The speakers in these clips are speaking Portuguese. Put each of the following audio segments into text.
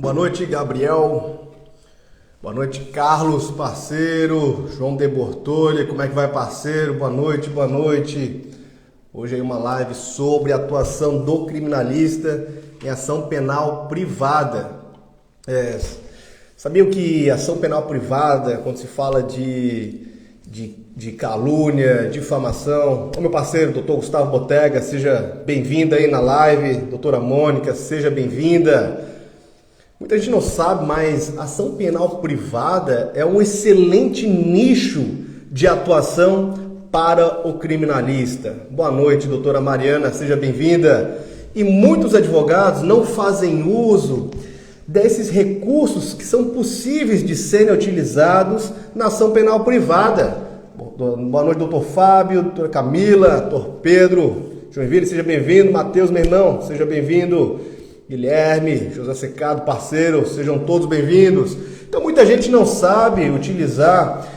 Boa noite, Gabriel. Boa noite, Carlos, parceiro. João de Bortolha, como é que vai, parceiro? Boa noite, boa noite. Hoje é uma live sobre a atuação do criminalista em ação penal privada. Sabiam que ação penal privada, quando se fala de calúnia, difamação... Ô, meu parceiro, doutor Gustavo Botega, seja bem-vindo aí na live. Doutora Mônica, seja bem-vinda. Muita gente não sabe, mas ação penal privada é um excelente nicho de atuação para o criminalista. Boa noite, doutora Mariana, seja bem-vinda. E muitos advogados não fazem uso desses recursos que são possíveis de serem utilizados na ação penal privada. Boa noite, doutor Fábio, doutora Camila, doutor Pedro, Joinville, seja bem-vindo. Matheus, meu irmão, seja bem-vindo. Guilherme, José Secado, parceiro, sejam todos bem-vindos. Então, muita gente não sabe utilizar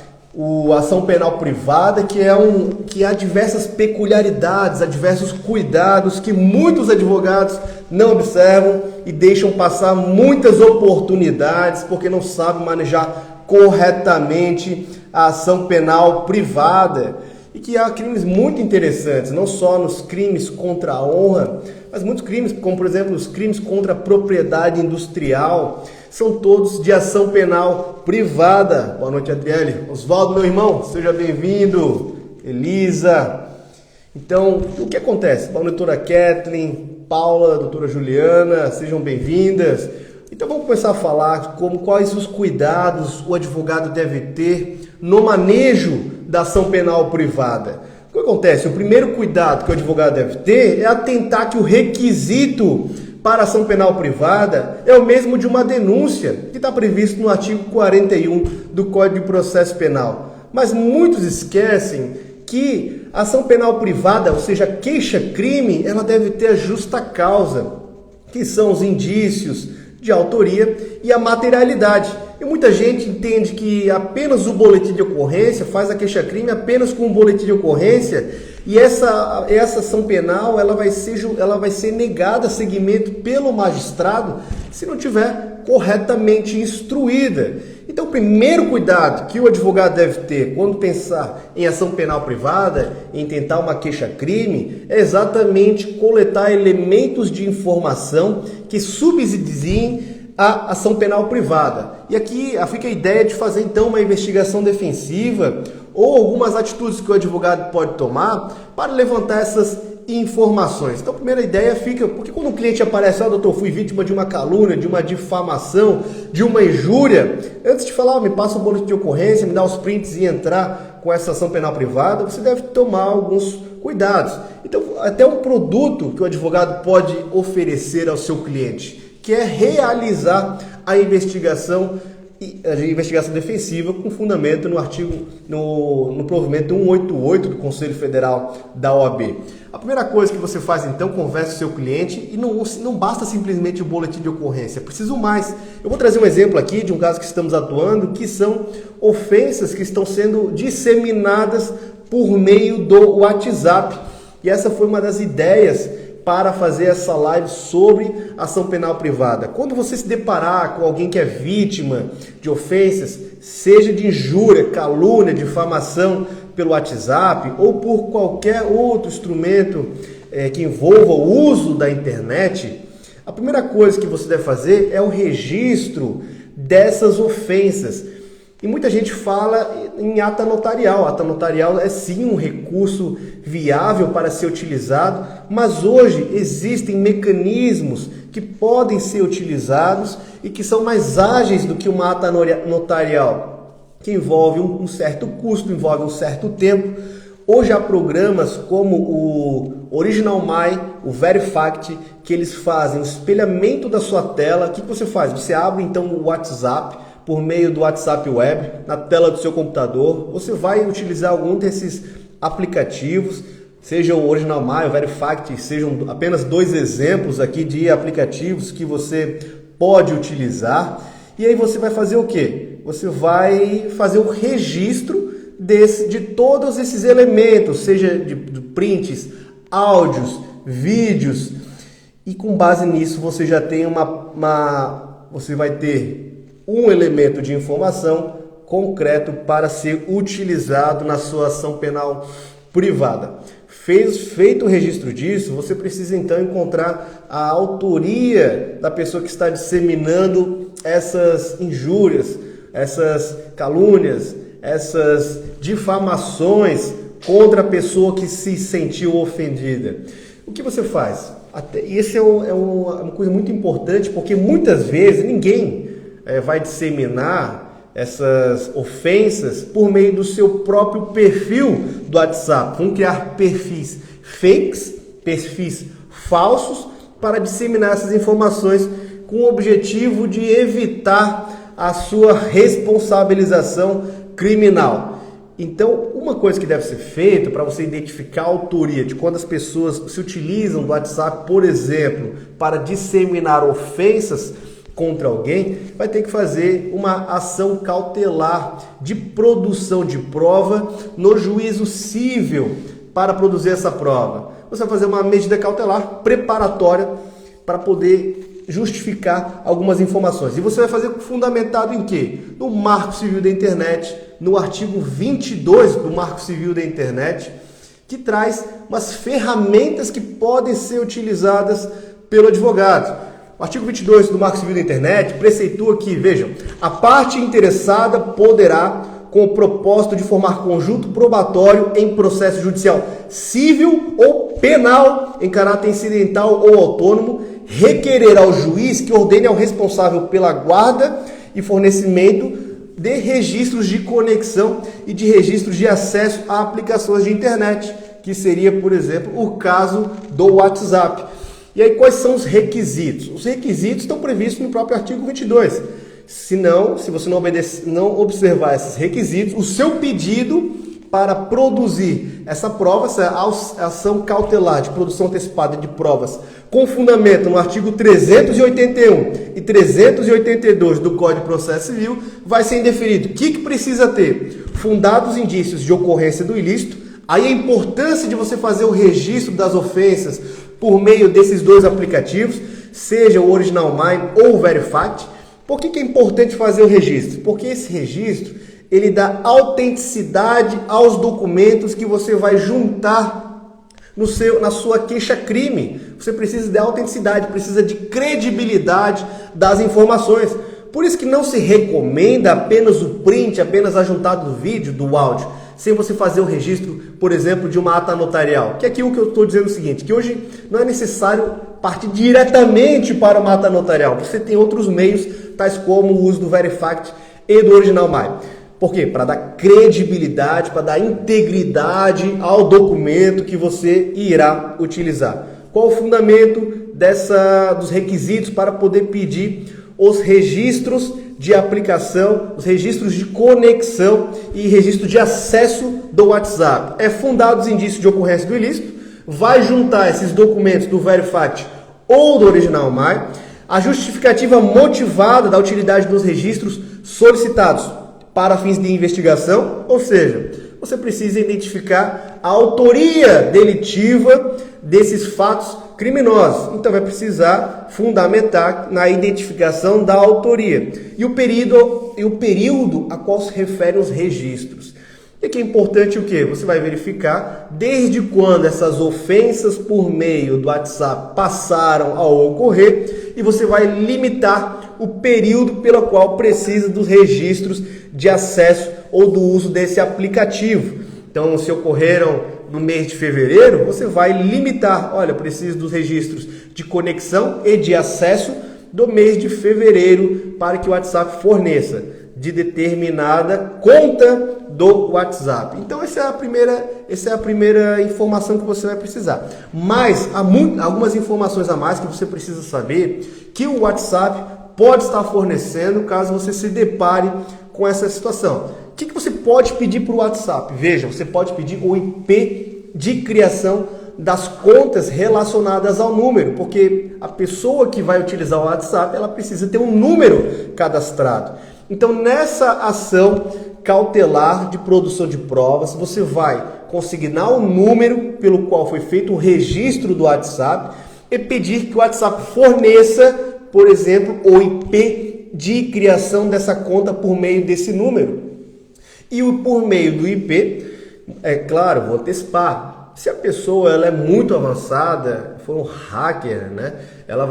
a ação penal privada, que há diversas peculiaridades, há diversos cuidados que muitos advogados não observam e deixam passar muitas oportunidades porque não sabem manejar corretamente a ação penal privada. E que há crimes muito interessantes, não só nos crimes contra a honra, mas muitos crimes, como por exemplo os crimes contra a propriedade industrial, são todos de ação penal privada. Boa noite, Adriane. Oswaldo, meu irmão, seja bem-vindo. Elisa. Então, o que acontece? Boa noite, doutora Kathleen, Paula, doutora Juliana, sejam bem-vindas. Então vamos começar a falar quais os cuidados o advogado deve ter no manejo da ação penal privada. O que acontece? O primeiro cuidado que o advogado deve ter é atentar que o requisito para a ação penal privada é o mesmo de uma denúncia, que está previsto no artigo 41 do Código de Processo Penal. Mas muitos esquecem que a ação penal privada, ou seja, a queixa-crime, ela deve ter a justa causa, que são os indícios de autoria e a materialidade. E muita gente entende que apenas o boletim de ocorrência faz a queixa-crime apenas com o boletim de ocorrência, e essa ação penal ela vai ser negada seguimento pelo magistrado se não tiver corretamente instruída. Então, o primeiro cuidado que o advogado deve ter quando pensar em ação penal privada, em tentar uma queixa-crime, é exatamente coletar elementos de informação que subsidiem a ação penal privada. E aqui fica a ideia de fazer então uma investigação defensiva ou algumas atitudes que o advogado pode tomar para levantar essas informações. Então a primeira ideia fica, porque quando um cliente aparece, doutor, fui vítima de uma calúnia, de uma difamação, de uma injúria, antes de falar, me passa o boletim de ocorrência, me dá os prints e entrar com essa ação penal privada, você deve tomar alguns cuidados. Então, até um produto que o advogado pode oferecer ao seu cliente, que é realizar a investigação defensiva com fundamento no artigo, no provimento 188 do Conselho Federal da OAB. A primeira coisa que você faz então, conversa com o seu cliente e não basta simplesmente o boletim de ocorrência, é preciso mais. Eu vou trazer um exemplo aqui de um caso que estamos atuando, que são ofensas que estão sendo disseminadas por meio do WhatsApp. E essa foi uma das ideias para fazer essa live sobre ação penal privada. Quando você se deparar com alguém que é vítima de ofensas, seja de injúria, calúnia, difamação pelo WhatsApp ou por qualquer outro instrumento que envolva o uso da internet, a primeira coisa que você deve fazer é o registro dessas ofensas. E muita gente fala em ata notarial. A ata notarial é sim um recurso viável para ser utilizado, mas hoje existem mecanismos que podem ser utilizados e que são mais ágeis do que uma ata notarial, que envolve um certo custo, envolve um certo tempo. Hoje há programas como o Original My, o Verifact, que eles fazem o espelhamento da sua tela. O que você faz? Você abre então o WhatsApp, por meio do WhatsApp Web, na tela do seu computador. Você vai utilizar algum desses aplicativos, seja o Original My, o Verifact, sejam apenas dois exemplos aqui de aplicativos que você pode utilizar. E aí você vai fazer o quê? Você vai fazer o registro de todos esses elementos, seja de prints, áudios, vídeos, e com base nisso você já tem uma você vai ter um elemento de informação concreto para ser utilizado na sua ação penal privada. Feito o registro disso, você precisa então encontrar a autoria da pessoa que está disseminando essas injúrias, essas calúnias, essas difamações contra a pessoa que se sentiu ofendida. O que você faz? Isso é uma coisa muito importante, porque muitas vezes ninguém vai disseminar essas ofensas por meio do seu próprio perfil do WhatsApp. Vão criar perfis fakes, perfis falsos, para disseminar essas informações com o objetivo de evitar a sua responsabilização criminal. Então, uma coisa que deve ser feita para você identificar a autoria de quando as pessoas se utilizam do WhatsApp, por exemplo, para disseminar ofensas contra alguém, vai ter que fazer uma ação cautelar de produção de prova no juízo cível para produzir essa prova. Você vai fazer uma medida cautelar preparatória para poder justificar algumas informações. E você vai fazer fundamentado em quê? No Marco Civil da Internet, no artigo 22 do Marco Civil da Internet, que traz umas ferramentas que podem ser utilizadas pelo advogado. O artigo 22 do Marco Civil da Internet preceitua que, vejam, a parte interessada poderá, com o propósito de formar conjunto probatório em processo judicial civil ou penal em caráter incidental ou autônomo, requerer ao juiz que ordene ao responsável pela guarda e fornecimento de registros de conexão e de registros de acesso a aplicações de internet, que seria, por exemplo, o caso do WhatsApp. E aí, quais são os requisitos? Os requisitos estão previstos no próprio artigo 22. Se você não observar esses requisitos, o seu pedido para produzir essa prova, essa ação cautelar de produção antecipada de provas com fundamento no artigo 381 e 382 do Código de Processo Civil, vai ser indeferido. O que precisa ter? Fundados indícios de ocorrência do ilícito. Aí a importância de você fazer o registro das ofensas por meio desses dois aplicativos, seja o Original Mind ou o Verifact. Por que é importante fazer o registro? Porque esse registro, ele dá autenticidade aos documentos que você vai juntar na sua queixa-crime. Você precisa de autenticidade, precisa de credibilidade das informações. Por isso que não se recomenda apenas o print, apenas ajuntado do vídeo, do áudio, sem você fazer o registro, por exemplo, de uma ata notarial. Que é aquilo que eu estou dizendo o seguinte, que hoje não é necessário partir diretamente para uma ata notarial. Você tem outros meios, tais como o uso do Verifact e do Original Mind. Por quê? Para dar credibilidade, para dar integridade ao documento que você irá utilizar. Qual o fundamento dos requisitos para poder pedir os registros de aplicação, os registros de conexão e registro de acesso do WhatsApp? É fundado os indícios de ocorrência do ilícito, vai juntar esses documentos do Verifact ou do Original Mind, a justificativa motivada da utilidade dos registros solicitados para fins de investigação, ou seja, você precisa identificar a autoria delitiva desses fatos criminosos. Então vai precisar fundamentar na identificação da autoria e o período a qual se referem os registros. E que é importante o quê? Você vai verificar desde quando essas ofensas por meio do WhatsApp passaram a ocorrer e você vai limitar o período pelo qual precisa dos registros de acesso ou do uso desse aplicativo. Então, se ocorreram no mês de fevereiro, você vai limitar, olha, preciso dos registros de conexão e de acesso do mês de fevereiro para que o WhatsApp forneça de determinada conta do WhatsApp. Então essa é a primeira informação que você vai precisar. Mas há algumas informações a mais que você precisa saber que o WhatsApp pode estar fornecendo caso você se depare com essa situação. O que você pode pedir para o WhatsApp? Veja, você pode pedir o IP de criação das contas relacionadas ao número, porque a pessoa que vai utilizar o WhatsApp, ela precisa ter um número cadastrado. Então, nessa ação cautelar de produção de provas, você vai consignar o número pelo qual foi feito o registro do WhatsApp e pedir que o WhatsApp forneça por exemplo, o IP de criação dessa conta por meio desse número. E por meio do IP, é claro, vou antecipar, se a pessoa ela é muito avançada, for um hacker, né, ela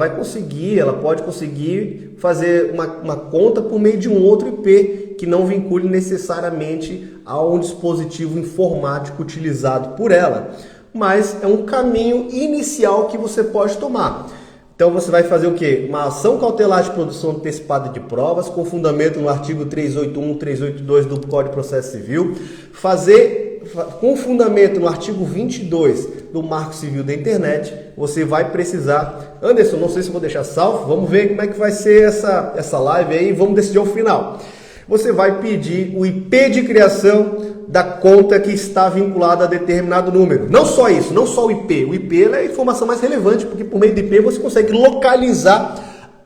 pode conseguir fazer uma conta por meio de um outro IP que não vincule necessariamente a um dispositivo informático utilizado por ela. Mas é um caminho inicial que você pode tomar. Então você vai fazer o quê? Uma ação cautelar de produção antecipada de provas, com fundamento no artigo 381, 382 do Código de Processo Civil, com fundamento no artigo 22 do Marco Civil da Internet. Você vai precisar... Anderson, não sei se vou deixar salvo, vamos ver como é que vai ser essa live aí, vamos decidir ao final. Você vai pedir o IP de criação da conta que está vinculada a determinado número. Não só isso, não só o IP. O IP é a informação mais relevante, porque por meio do IP você consegue localizar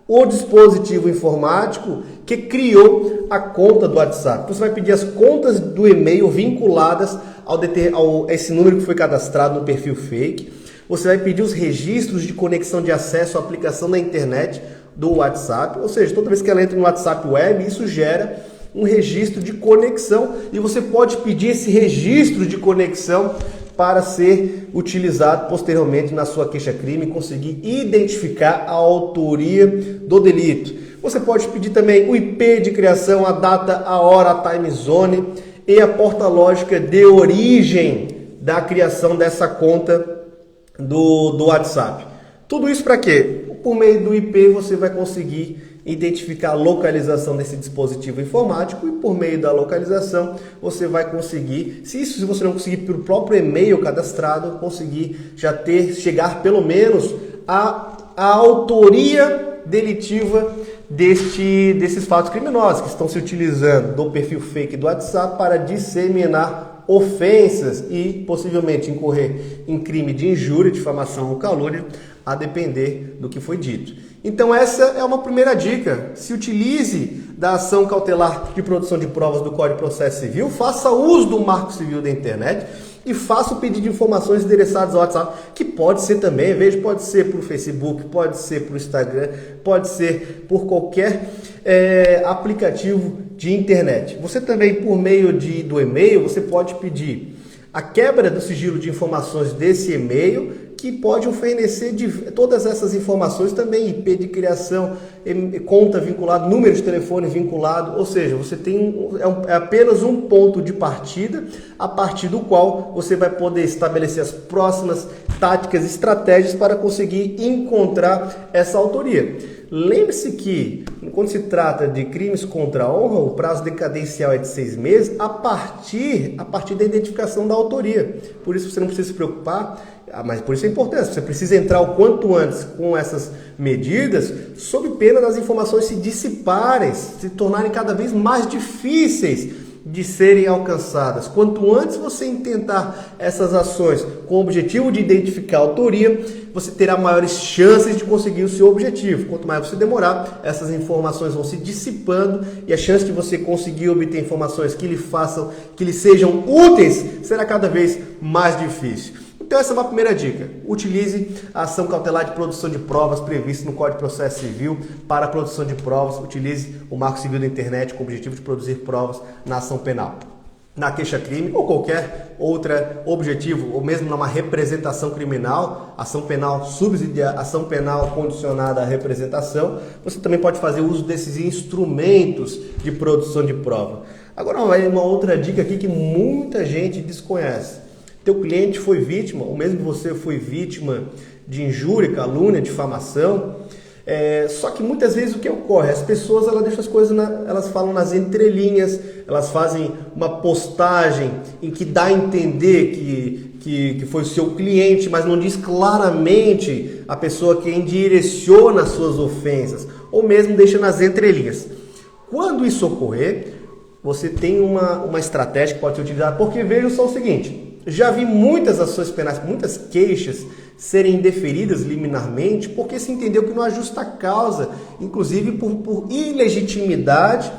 o dispositivo informático que criou a conta do WhatsApp. Então, você vai pedir as contas do e-mail vinculadas a esse número que foi cadastrado no perfil fake. Você vai pedir os registros de conexão de acesso à aplicação da internet do WhatsApp, ou seja, toda vez que ela entra no WhatsApp Web, isso gera um registro de conexão e você pode pedir esse registro de conexão para ser utilizado posteriormente na sua queixa-crime e conseguir identificar a autoria do delito. Você pode pedir também o IP de criação, a data, a hora, a time zone e a porta lógica de origem da criação dessa conta do WhatsApp. Tudo isso para quê? Por meio do IP você vai conseguir identificar a localização desse dispositivo informático e por meio da localização você vai conseguir, se você não conseguir pelo próprio e-mail cadastrado, conseguir chegar pelo menos à autoria delitiva desses fatos criminosos que estão se utilizando do perfil fake do WhatsApp para disseminar ofensas e possivelmente incorrer em crime de injúria, difamação ou calúnia, a depender do que foi dito. Então essa é uma primeira dica. Se utilize da ação cautelar de produção de provas do Código de Processo Civil, faça uso do Marco Civil da Internet e faça o pedido de informações endereçadas ao WhatsApp, que pode ser também, pode ser por Facebook, pode ser por Instagram, pode ser por qualquer aplicativo de internet. Você também, por meio do e-mail, você pode pedir a quebra do sigilo de informações desse e-mail, que pode fornecer todas essas informações também, IP de criação, conta vinculada, número de telefone vinculado, ou seja, você tem apenas um ponto de partida, a partir do qual você vai poder estabelecer as próximas táticas e estratégias para conseguir encontrar essa autoria. Lembre-se que, quando se trata de crimes contra a honra, o prazo decadencial é de 6 meses a partir da identificação da autoria. Por isso você não precisa se preocupar, mas por isso é importante, você precisa entrar o quanto antes com essas medidas, sob pena das informações se dissiparem, se tornarem cada vez mais difíceis de serem alcançadas. Quanto antes você intentar essas ações com o objetivo de identificar a autoria, você terá maiores chances de conseguir o seu objetivo. Quanto mais você demorar, essas informações vão se dissipando e a chance de você conseguir obter informações que lhe sejam úteis será cada vez mais difícil. Então essa é uma primeira dica. Utilize a ação cautelar de produção de provas prevista no Código de Processo Civil para a produção de provas. Utilize o Marco Civil da Internet com o objetivo de produzir provas na ação penal. Na queixa-crime ou qualquer outro objetivo, ou mesmo numa representação criminal, ação penal subsidiária, ação penal condicionada à representação, você também pode fazer uso desses instrumentos de produção de prova. Agora, uma outra dica aqui que muita gente desconhece. Teu cliente foi vítima, ou mesmo você foi vítima de injúria, calúnia, difamação. Só que muitas vezes o que ocorre? As pessoas elas deixam as coisas, elas falam nas entrelinhas, elas fazem uma postagem em que dá a entender que foi o seu cliente, mas não diz claramente a pessoa quem direciona as suas ofensas, ou mesmo deixa nas entrelinhas. Quando isso ocorrer, você tem uma estratégia que pode ser utilizada, porque veja só o seguinte. Já vi muitas ações penais, muitas queixas serem indeferidas liminarmente porque se entendeu que não há justa causa, inclusive por ilegitimidade,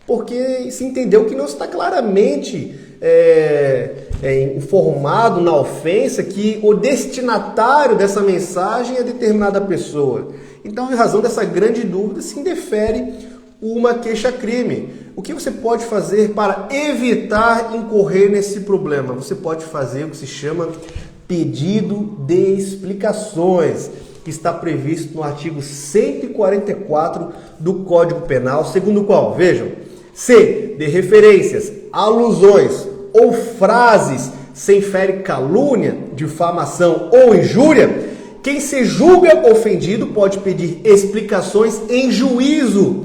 porque se entendeu que não está claramente informado na ofensa que o destinatário dessa mensagem é determinada pessoa. Então, em razão dessa grande dúvida, se indefere uma queixa-crime. O que você pode fazer para evitar incorrer nesse problema? Você pode fazer o que se chama pedido de explicações, que está previsto no artigo 144 do Código Penal, segundo o qual, vejam, se de referências, alusões ou frases se infere calúnia, difamação ou injúria, quem se julga ofendido pode pedir explicações em juízo.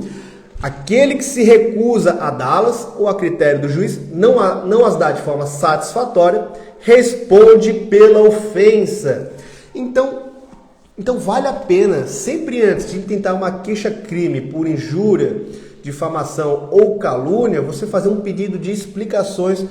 Aquele que se recusa a dá-las, ou a critério do juiz, não as dá de forma satisfatória, responde pela ofensa. Então vale a pena, sempre antes de intentar uma queixa-crime por injúria, difamação ou calúnia, você fazer um pedido de explicações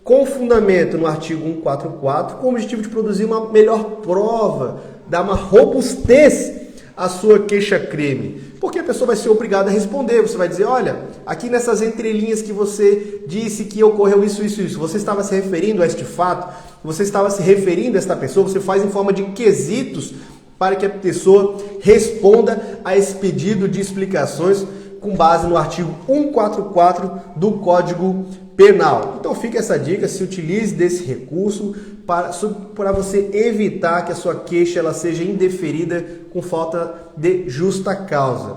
com fundamento no artigo 144, com o objetivo de produzir uma melhor prova, dar uma robustez à sua queixa-crime. Porque a pessoa vai ser obrigada a responder. Você vai dizer, olha, aqui nessas entrelinhas que você disse que ocorreu isso, você estava se referindo a este fato, você estava se referindo a esta pessoa, você faz em forma de quesitos para que a pessoa responda a esse pedido de explicações com base no artigo 144 do Código Penal. Então fica essa dica, se utilize desse recurso para você evitar que a sua queixa ela seja indeferida com falta de justa causa.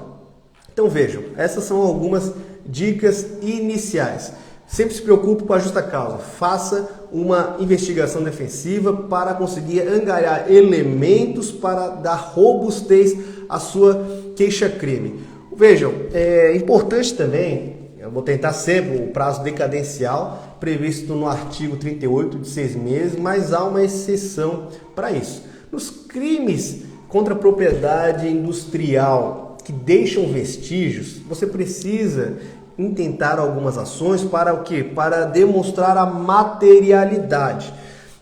Então vejam, essas são algumas dicas iniciais. Sempre se preocupe com a justa causa. Faça uma investigação defensiva para conseguir angariar elementos para dar robustez à sua queixa-crime. Vejam, é importante também, eu vou tentar sempre o prazo decadencial previsto no artigo 38 de 6 meses, mas há uma exceção para isso. Nos crimes contra a propriedade industrial que deixam vestígios, você precisa intentar algumas ações para o quê? Para demonstrar a materialidade.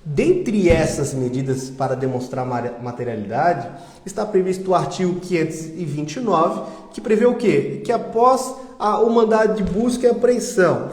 Dentre essas medidas para demonstrar materialidade, está previsto o artigo 529, que prevê o quê? Que após o mandado de busca e apreensão,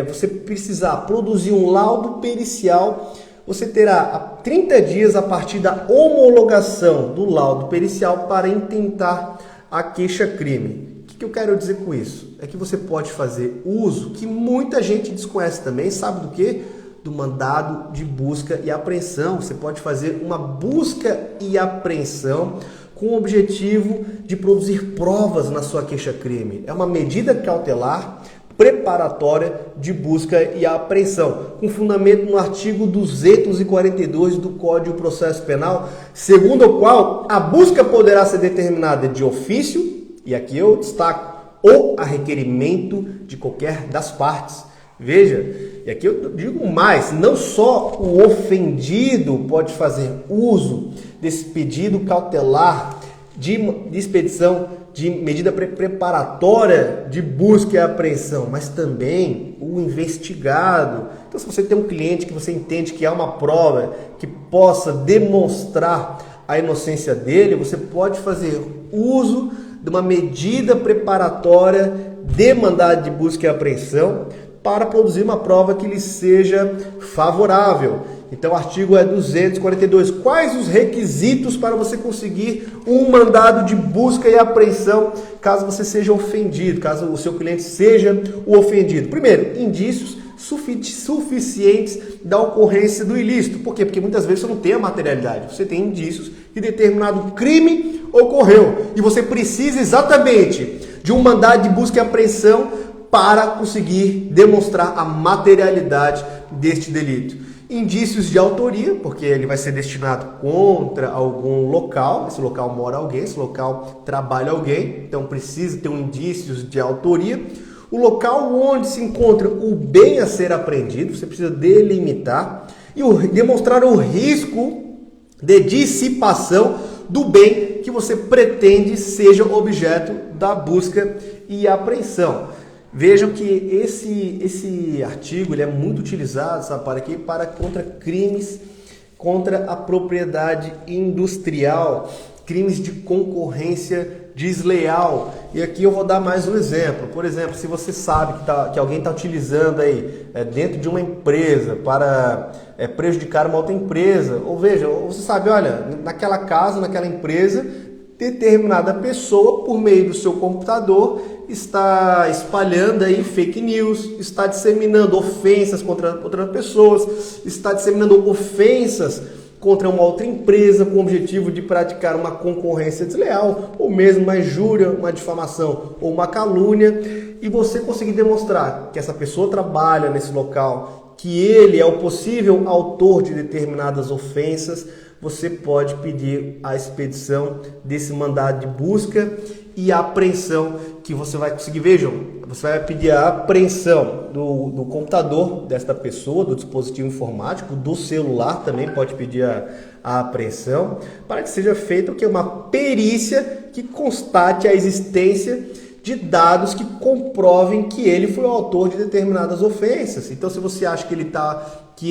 você precisar produzir um laudo pericial, você terá 30 dias a partir da homologação do laudo pericial para intentar a queixa-crime. O que eu quero dizer com isso? É que você pode fazer uso, que muita gente desconhece também, sabe do quê? Do mandado de busca e apreensão. Você pode fazer uma busca e apreensão com o objetivo de produzir provas na sua queixa-crime. É uma medida cautelar preparatória de busca e apreensão, com fundamento no artigo 242 do Código de Processo Penal, segundo o qual a busca poderá ser determinada de ofício, e aqui eu destaco, ou a requerimento de qualquer das partes. Veja, e aqui eu digo mais, não só o ofendido pode fazer uso desse pedido cautelar de expedição de medida preparatória de busca e apreensão, mas também o investigado. Então, se você tem um cliente que você entende que há uma prova que possa demonstrar a inocência dele, você pode fazer uso de uma medida preparatória de mandado de busca e apreensão para produzir uma prova que lhe seja favorável. Então o artigo é 242. Quais os requisitos para você conseguir um mandado de busca e apreensão caso você seja ofendido, caso o seu cliente seja o ofendido? Primeiro, indícios suficientes da ocorrência do ilícito. Por quê? Porque muitas vezes você não tem a materialidade, você tem indícios que determinado crime ocorreu e você precisa exatamente de um mandado de busca e apreensão para conseguir demonstrar a materialidade deste delito. Indícios de autoria, porque ele vai ser destinado contra algum local, esse local mora alguém, esse local trabalha alguém, então precisa ter indícios de autoria. O local onde se encontra o bem a ser apreendido, você precisa delimitar e demonstrar o risco de dissipação do bem que você pretende seja objeto da busca e apreensão. Vejam que esse artigo ele é muito utilizado, sabe, para quê? Para contra crimes contra a propriedade industrial, crimes de concorrência desleal. E aqui eu vou dar mais um exemplo. Por exemplo, se você sabe que alguém está utilizando aí dentro de uma empresa para prejudicar uma outra empresa, ou veja, você sabe, olha, naquela casa, naquela empresa, determinada pessoa, por meio do seu computador, está espalhando aí fake news, está disseminando ofensas contra outras pessoas, está disseminando ofensas contra uma outra empresa com o objetivo de praticar uma concorrência desleal, ou mesmo uma injúria, uma difamação ou uma calúnia, e você conseguir demonstrar que essa pessoa trabalha nesse local, que ele é o possível autor de determinadas ofensas, você pode pedir a expedição desse mandado de busca e apreensão, que você vai conseguir. Vejam, você vai pedir a apreensão do computador desta pessoa, do dispositivo informático, do celular também pode pedir a apreensão, para que seja feita uma perícia que constate a existência de dados que comprovem que ele foi o autor de determinadas ofensas. Então, se você acha que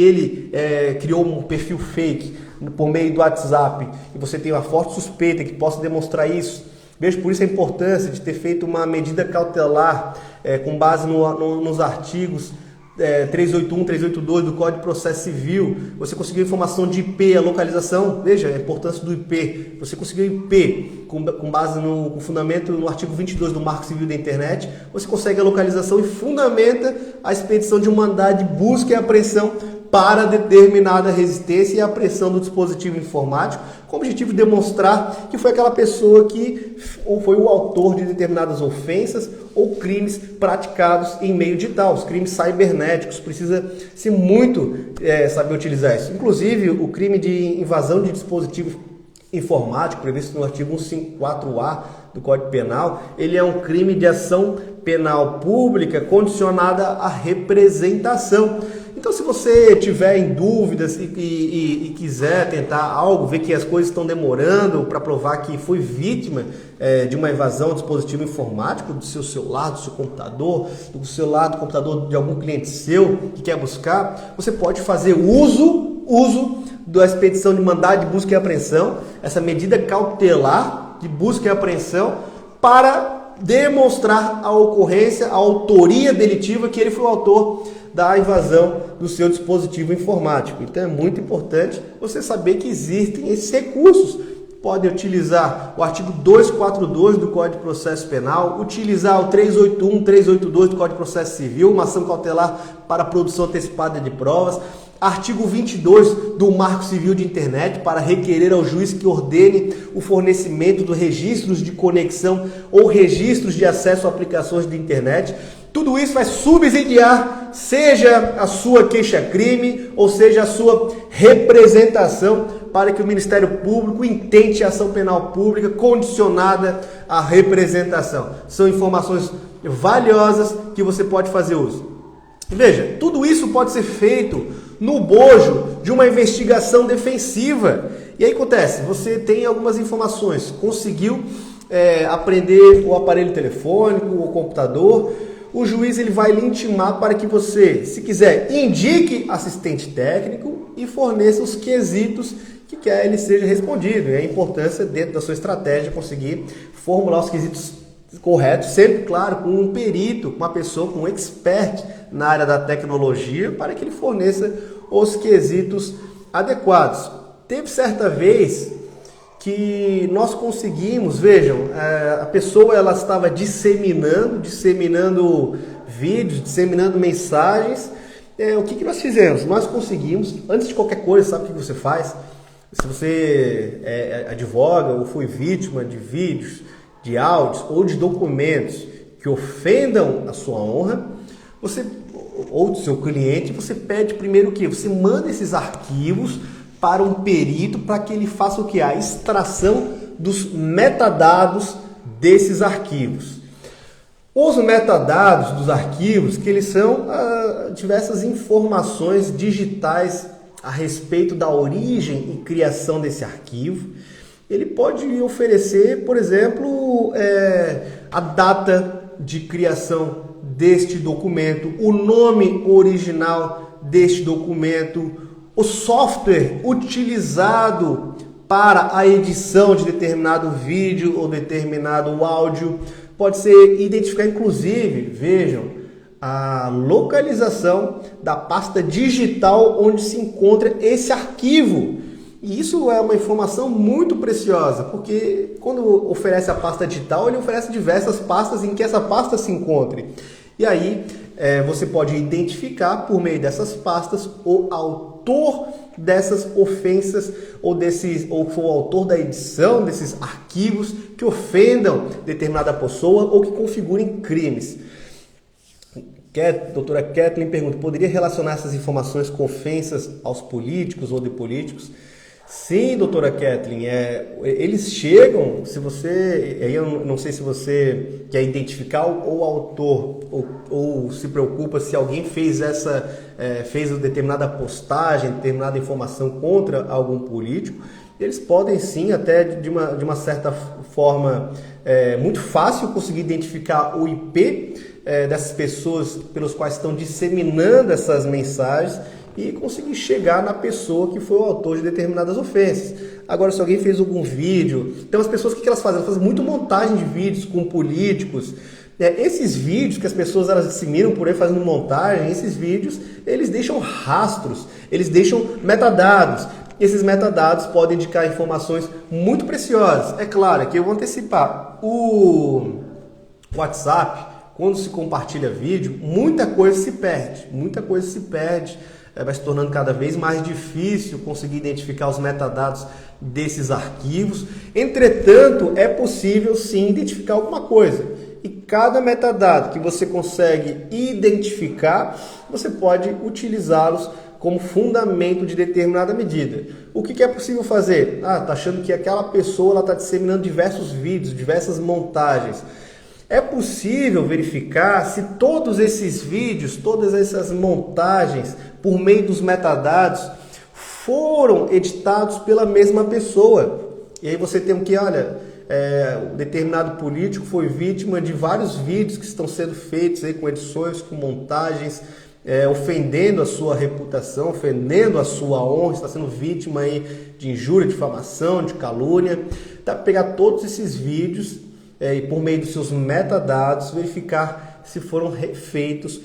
ele criou um perfil fake por meio do WhatsApp e você tem uma forte suspeita que possa demonstrar isso, veja por isso a importância de ter feito uma medida cautelar com base nos artigos 381, 382 do Código de Processo Civil. Você conseguiu informação de IP, a localização, veja a importância do IP. Você conseguiu IP com base no fundamento no artigo 22 do Marco Civil da Internet. Você consegue a localização e fundamenta a expedição de um mandado de busca e apreensão para determinada resistência e apreensão do dispositivo informático, com o objetivo de demonstrar que foi aquela pessoa que ou foi o autor de determinadas ofensas ou crimes praticados em meio digital, os crimes cibernéticos. Precisa-se muito saber utilizar isso. Inclusive, o crime de invasão de dispositivo informático, previsto no artigo 154A do Código Penal, ele é um crime de ação penal pública condicionada à representação. Então, se você tiver em dúvidas e quiser tentar algo, ver que as coisas estão demorando para provar que foi vítima de uma invasão do dispositivo informático, do seu celular, do seu computador, do celular, do computador de algum cliente seu que quer buscar, você pode fazer uso da expedição de mandado de busca e apreensão, essa medida cautelar de busca e apreensão, para demonstrar a ocorrência, a autoria delitiva, que ele foi o autor da invasão do seu dispositivo informático. Então é muito importante você saber que existem esses recursos. Pode utilizar o artigo 242 do Código de Processo Penal, utilizar o 381, 382 do Código de Processo Civil, uma ação cautelar para produção antecipada de provas, artigo 22 do Marco Civil de Internet, para requerer ao juiz que ordene o fornecimento dos registros de conexão ou registros de acesso a aplicações de internet. Tudo isso vai subsidiar, seja a sua queixa-crime, ou seja a sua representação, para que o Ministério Público intente a ação penal pública condicionada à representação. São informações valiosas que você pode fazer uso. Veja, tudo isso pode ser feito no bojo de uma investigação defensiva. E aí acontece, você tem algumas informações, conseguiu apreender o aparelho telefônico, o computador, o juiz ele vai lhe intimar para que você, se quiser, indique assistente técnico e forneça os quesitos que quer ele seja respondido. E a importância dentro da sua estratégia conseguir formular os quesitos corretos, sempre, claro, com um perito, uma pessoa, com um expert na área da tecnologia, para que ele forneça os quesitos adequados. Teve certa vez que nós conseguimos, vejam, a pessoa ela estava disseminando vídeos, disseminando mensagens. O que nós fizemos? Nós conseguimos, antes de qualquer coisa, sabe o que você faz? Se você advoga ou foi vítima de vídeos, de áudios ou de documentos que ofendam a sua honra, você ou do seu cliente, você pede primeiro o quê? Você manda esses arquivos para um perito para que ele faça o quê? A extração dos metadados desses arquivos. Os metadados dos arquivos, que eles são diversas informações digitais a respeito da origem e criação desse arquivo. Ele pode oferecer, por exemplo, a data de criação deste documento, o nome original deste documento, o software utilizado para a edição de determinado vídeo ou determinado áudio. Pode ser identificar, inclusive, vejam, a localização da pasta digital onde se encontra esse arquivo. E isso é uma informação muito preciosa, porque quando oferece a pasta digital, ele oferece diversas pastas em que essa pasta se encontre. E aí você pode identificar por meio dessas pastas o autor dessas ofensas ou foi o autor da edição desses arquivos que ofendam determinada pessoa ou que configurem crimes. Doutora Kathleen pergunta, poderia relacionar essas informações com ofensas aos políticos ou de políticos? Sim, doutora Kathleen, eles chegam, se você, aí eu não sei se você quer identificar o autor ou se preocupa se alguém fez fez uma determinada postagem, determinada informação contra algum político, eles podem sim, até de uma certa forma, muito fácil conseguir identificar o IP dessas pessoas pelos quais estão disseminando essas mensagens e conseguir chegar na pessoa que foi o autor de determinadas ofensas. Agora, se alguém fez algum vídeo... Então, as pessoas, o que elas fazem? Elas fazem muito montagem de vídeos com políticos. Esses vídeos que as pessoas elas disseminam por aí fazendo montagem, esses vídeos, eles deixam rastros, eles deixam metadados. Esses metadados podem indicar informações muito preciosas. É claro que eu vou antecipar. O WhatsApp, quando se compartilha vídeo, muita coisa se perde. Vai se tornando cada vez mais difícil conseguir identificar os metadados desses arquivos. Entretanto, é possível sim identificar alguma coisa. E cada metadado que você consegue identificar, você pode utilizá-los como fundamento de determinada medida. O que é possível fazer? Está achando que aquela pessoa está disseminando diversos vídeos, diversas montagens. É possível verificar se todos esses vídeos, todas essas montagens, por meio dos metadados, foram editados pela mesma pessoa. E aí você tem o que, um determinado político foi vítima de vários vídeos que estão sendo feitos aí com edições, com montagens, ofendendo a sua reputação, ofendendo a sua honra, está sendo vítima aí de injúria, difamação, de calúnia. Dá para pegar todos esses vídeos e por meio dos seus metadados verificar se foram feitos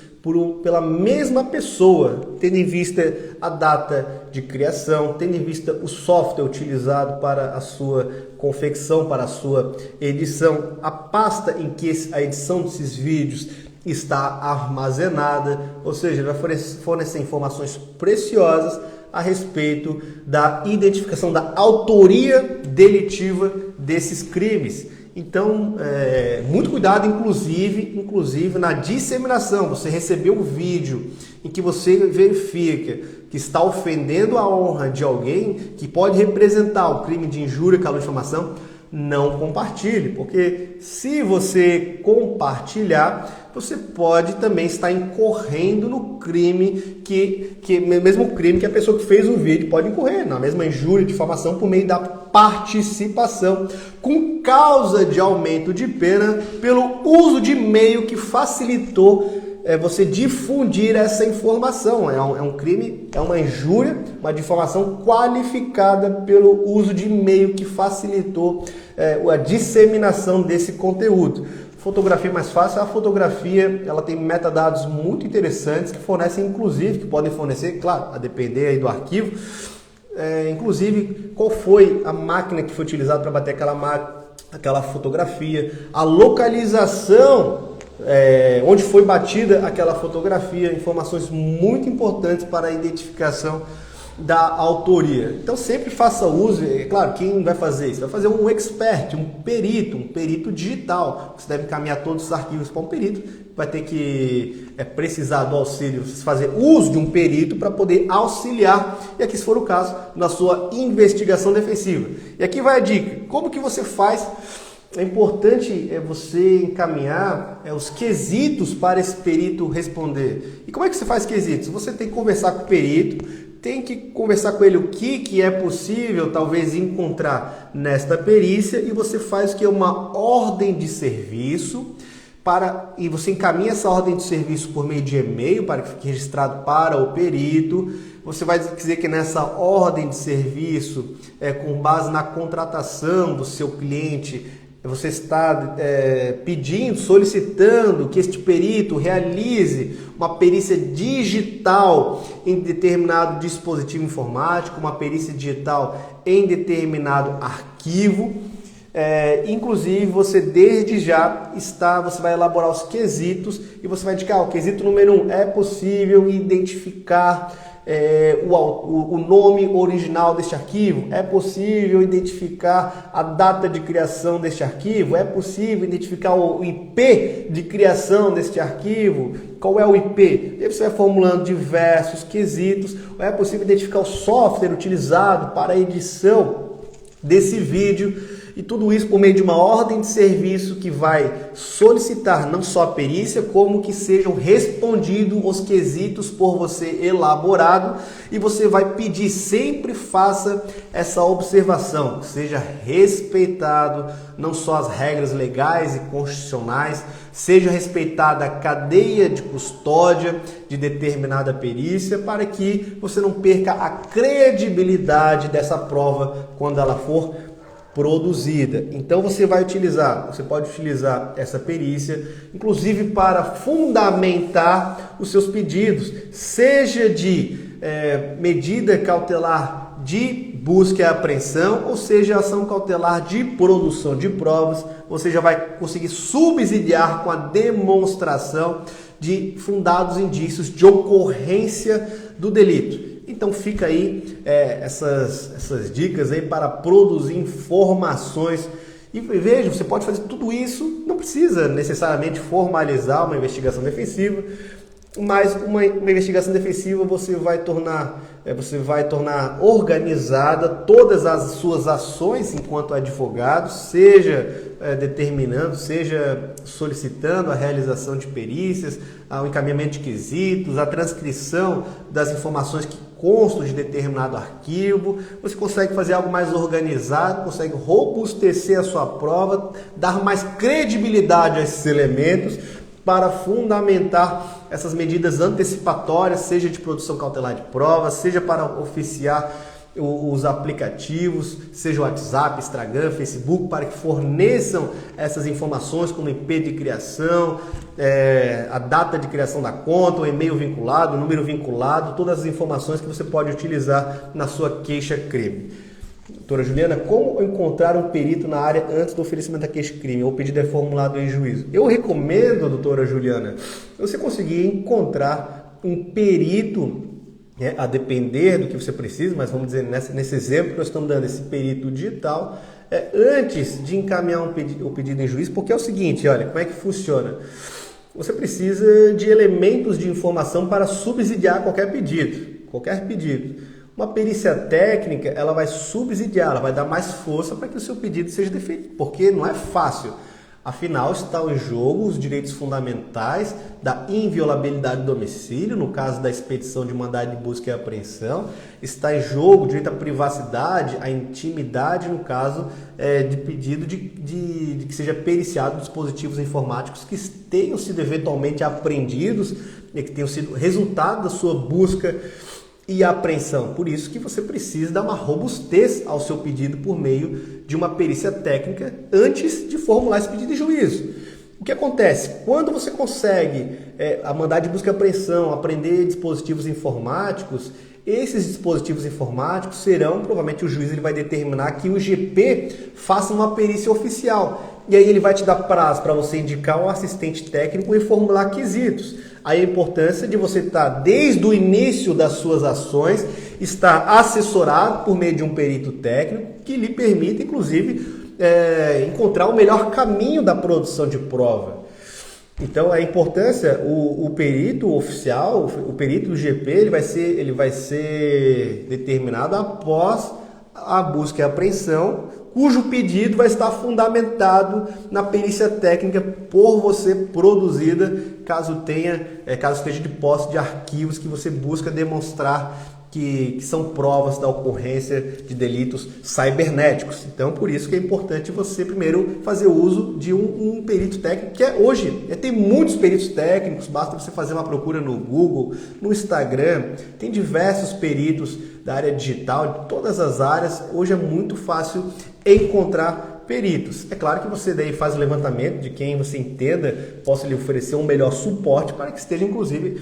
pela mesma pessoa, tendo em vista a data de criação, tendo em vista o software utilizado para a sua confecção, para a sua edição, a pasta em que a edição desses vídeos está armazenada, ou seja, vai fornecer informações preciosas a respeito da identificação da autoria delitiva desses crimes. Então, muito cuidado, inclusive na disseminação. Você recebeu um vídeo em que você verifica que está ofendendo a honra de alguém que pode representar o crime de injúria, calúnia e difamação, não compartilhe, porque se você compartilhar, você pode também estar incorrendo no crime mesmo crime que a pessoa que fez o vídeo pode incorrer, na mesma injúria, difamação por meio da participação, com causa de aumento de pena pelo uso de meio que facilitou você difundir essa informação. É um crime, é uma injúria, uma difamação qualificada pelo uso de meio que facilitou a disseminação desse conteúdo. Fotografia mais fácil, a fotografia ela tem metadados muito interessantes que podem fornecer, claro, a depender aí do arquivo, inclusive qual foi a máquina que foi utilizada para bater aquela fotografia, a localização onde foi batida aquela fotografia, informações muito importantes para a identificação da autoria. Então sempre faça uso, claro, quem vai fazer isso? Vai fazer um expert, um perito digital. Você deve encaminhar todos os arquivos para um perito, vai ter que precisar do auxílio, fazer uso de um perito para poder auxiliar, e aqui se for o caso, na sua investigação defensiva. E aqui vai a dica, como que você faz? É importante você encaminhar os quesitos para esse perito responder. E como é que você faz quesitos? Você tem que conversar com o perito, tem que conversar com ele o que é possível talvez encontrar nesta perícia, e você faz uma ordem de serviço e você encaminha essa ordem de serviço por meio de e-mail para que fique registrado para o perito. Você vai dizer que nessa ordem de serviço, com base na contratação do seu cliente, você está pedindo, solicitando que este perito realize uma perícia digital em determinado dispositivo informático, uma perícia digital em determinado arquivo. Inclusive você desde já você vai elaborar os quesitos e você vai indicar o quesito número 1, é possível identificar o nome original deste arquivo, é possível identificar a data de criação deste arquivo, é possível identificar o IP de criação deste arquivo, qual é o IP? E aí você vai formulando diversos quesitos, é possível identificar o software utilizado para a edição desse vídeo. E tudo isso por meio de uma ordem de serviço que vai solicitar não só a perícia, como que sejam respondidos os quesitos por você elaborado. E você vai pedir, sempre faça essa observação, seja respeitado não só as regras legais e constitucionais, seja respeitada a cadeia de custódia de determinada perícia, para que você não perca a credibilidade dessa prova quando ela for produzida. Então você pode utilizar essa perícia, inclusive para fundamentar os seus pedidos, seja de medida cautelar de busca e apreensão, ou seja, ação cautelar de produção de provas. Você já vai conseguir subsidiar com a demonstração de fundados indícios de ocorrência do delito. Então fica aí essas dicas aí para produzir informações. E veja, você pode fazer tudo isso, não precisa necessariamente formalizar uma investigação defensiva, mas uma investigação defensiva você vai tornar organizada todas as suas ações enquanto advogado, seja determinando, seja solicitando a realização de perícias, o encaminhamento de quesitos, a transcrição das informações que constam de determinado arquivo. Você consegue fazer algo mais organizado, consegue robustecer a sua prova, dar mais credibilidade a esses elementos para fundamentar essas medidas antecipatórias, seja de produção cautelar de provas, seja para oficiar os aplicativos, seja o WhatsApp, Instagram, Facebook, para que forneçam essas informações como IP de criação, a data de criação da conta, o e-mail vinculado, o número vinculado, todas as informações que você pode utilizar na sua queixa-crime. Doutora Juliana, como encontrar um perito na área antes do oferecimento da queixa-crime ou o pedido é formulado em juízo? Eu recomendo, doutora Juliana, você conseguir encontrar um perito, a depender do que você precisa, mas vamos dizer, nesse exemplo que nós estamos dando, esse perito digital, antes de encaminhar o pedido em juízo, porque é o seguinte, olha, como é que funciona? Você precisa de elementos de informação para subsidiar qualquer pedido. Uma perícia técnica, ela vai subsidiar, ela vai dar mais força para que o seu pedido seja defendido, porque não é fácil. Afinal, estão em jogo os direitos fundamentais da inviolabilidade do domicílio, no caso da expedição de mandado de busca e apreensão. Está em jogo o direito à privacidade, à intimidade, no caso de pedido de que seja periciado dispositivos informáticos que tenham sido eventualmente apreendidos e que tenham sido resultado da sua busca e apreensão. Por isso que você precisa dar uma robustez ao seu pedido por meio de uma perícia técnica antes de formular esse pedido de juízo. O que acontece? Quando você consegue a mandado de busca e apreensão, apreender dispositivos informáticos, esses dispositivos informáticos serão, provavelmente o juiz ele vai determinar que o GP faça uma perícia oficial. E aí ele vai te dar prazo para você indicar um assistente técnico e formular quesitos. Aí a importância de você estar, desde o início das suas ações, estar assessorado por meio de um perito técnico que lhe permita, inclusive, encontrar o melhor caminho da produção de prova. Então a importância, o perito oficial, o perito do GP, ele vai ser determinado após a busca e apreensão, cujo pedido vai estar fundamentado na perícia técnica por você produzida, caso esteja de posse de arquivos que você busca demonstrar que são provas da ocorrência de delitos cibernéticos. Então, por isso que é importante você primeiro fazer uso de um perito técnico, que hoje tem muitos peritos técnicos, basta você fazer uma procura no Google, no Instagram, tem diversos peritos da área digital, de todas as áreas. Hoje é muito fácil encontrar peritos. É claro que você daí faz o levantamento de quem você entenda possa lhe oferecer um melhor suporte para que esteja, inclusive,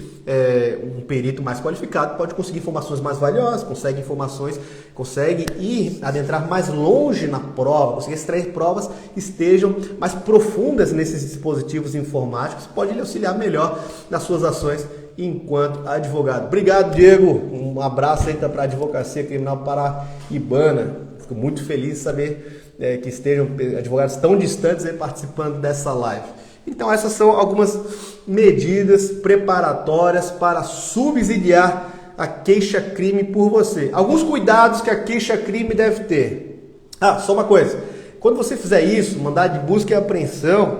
um perito mais qualificado, pode conseguir informações mais valiosas, consegue ir adentrar mais longe na prova, conseguir extrair provas que estejam mais profundas nesses dispositivos informáticos, pode lhe auxiliar melhor nas suas ações enquanto advogado. Obrigado, Diego. Um abraço aí para a Advocacia Criminal Paraibana. Fico muito feliz de saber que estejam advogados tão distantes aí participando dessa live. Então essas são algumas medidas preparatórias para subsidiar a queixa-crime por você. Alguns cuidados que a queixa-crime deve ter. Só uma coisa. Quando você fizer isso, mandado de busca e apreensão,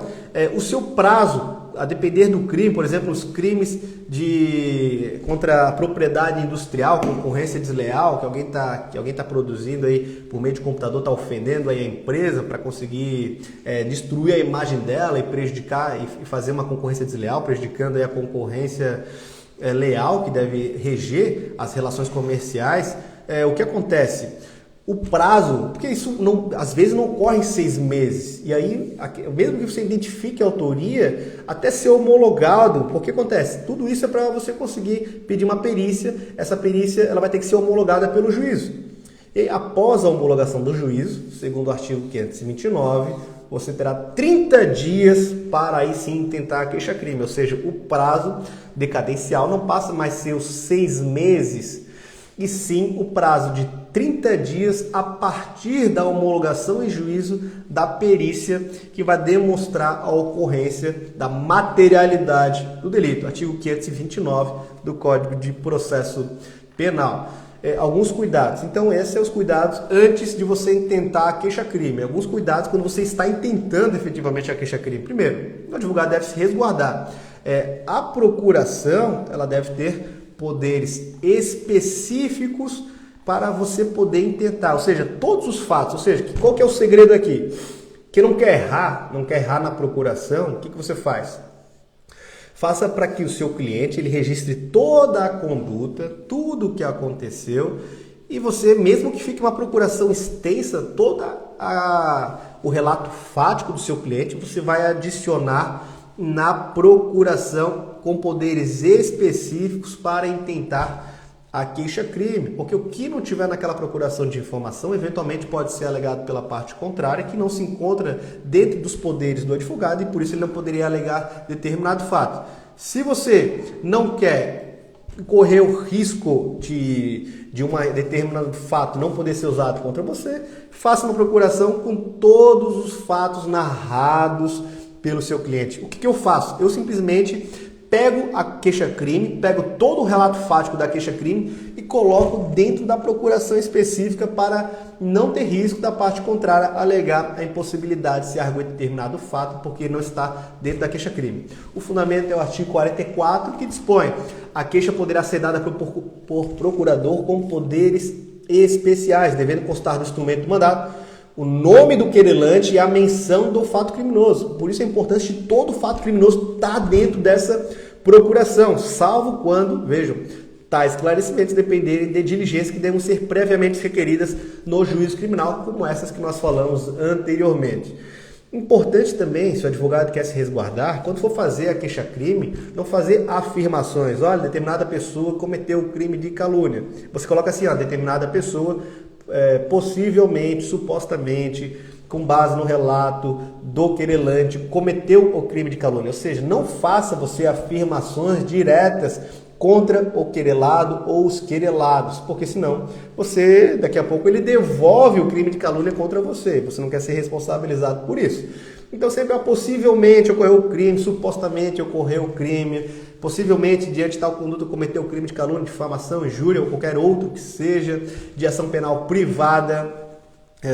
o seu prazo, a depender do crime, por exemplo, os crimes contra a propriedade industrial, concorrência desleal, que alguém tá produzindo aí por meio de computador, está ofendendo aí a empresa para conseguir destruir a imagem dela e prejudicar e fazer uma concorrência desleal, prejudicando aí a concorrência leal que deve reger as relações comerciais. O que acontece? O prazo, porque isso às vezes não ocorre em 6 meses, e aí, mesmo que você identifique a autoria, até ser homologado, porque acontece? Tudo isso é para você conseguir pedir uma perícia, essa perícia ela vai ter que ser homologada pelo juízo. E após a homologação do juízo, segundo o artigo 529, você terá 30 dias para aí sim tentar a queixa-crime, ou seja, o prazo decadencial não passa mais ser os 6 meses, e sim o prazo de 30 dias a partir da homologação em juízo da perícia que vai demonstrar a ocorrência da materialidade do delito. Artigo 529 do Código de Processo Penal. Alguns cuidados. Então, esses são os cuidados antes de você intentar a queixa-crime. Alguns cuidados quando você está intentando efetivamente a queixa-crime. Primeiro, o advogado deve se resguardar. A procuração ela deve ter poderes específicos para você poder intentar, ou seja, todos os fatos, ou seja, qual que é o segredo aqui? Que não quer errar na procuração, o que você faz? Faça para que o seu cliente ele registre toda a conduta, tudo o que aconteceu, e você, mesmo que fique uma procuração extensa, o relato fático do seu cliente, você vai adicionar na procuração com poderes específicos para intentar a queixa-crime, porque o que não tiver naquela procuração de informação, eventualmente pode ser alegado pela parte contrária, que não se encontra dentro dos poderes do advogado e por isso ele não poderia alegar determinado fato. Se você não quer correr o risco de um determinado fato não poder ser usado contra você, faça uma procuração com todos os fatos narrados pelo seu cliente. O que eu faço? Eu simplesmente pego a queixa-crime, pego todo o relato fático da queixa-crime e coloco dentro da procuração específica para não ter risco da parte contrária alegar a impossibilidade de se arguir determinado fato porque não está dentro da queixa-crime. O fundamento é o artigo 44 que dispõe: a queixa poderá ser dada por procurador com poderes especiais, devendo constar do instrumento do mandado o nome do querelante e a menção do fato criminoso. Por isso a importância de todo fato criminoso estar dentro dessa procuração, salvo quando, vejam, tais esclarecimentos dependerem de diligências que devem ser previamente requeridas no juízo criminal, como essas que nós falamos anteriormente. Importante também, se o advogado quer se resguardar, quando for fazer a queixa-crime, não fazer afirmações. Olha, determinada pessoa cometeu o crime de calúnia. Você coloca assim, determinada pessoa possivelmente, supostamente, com base no relato do querelante, cometeu o crime de calúnia. Ou seja, não faça você afirmações diretas contra o querelado ou os querelados, porque senão você, daqui a pouco, ele devolve o crime de calúnia contra você. Você não quer ser responsabilizado por isso. Então sempre possivelmente ocorreu o crime, supostamente ocorreu o crime, possivelmente diante de tal conduta cometeu o crime de calúnia, difamação, injúria ou qualquer outro que seja de ação penal privada.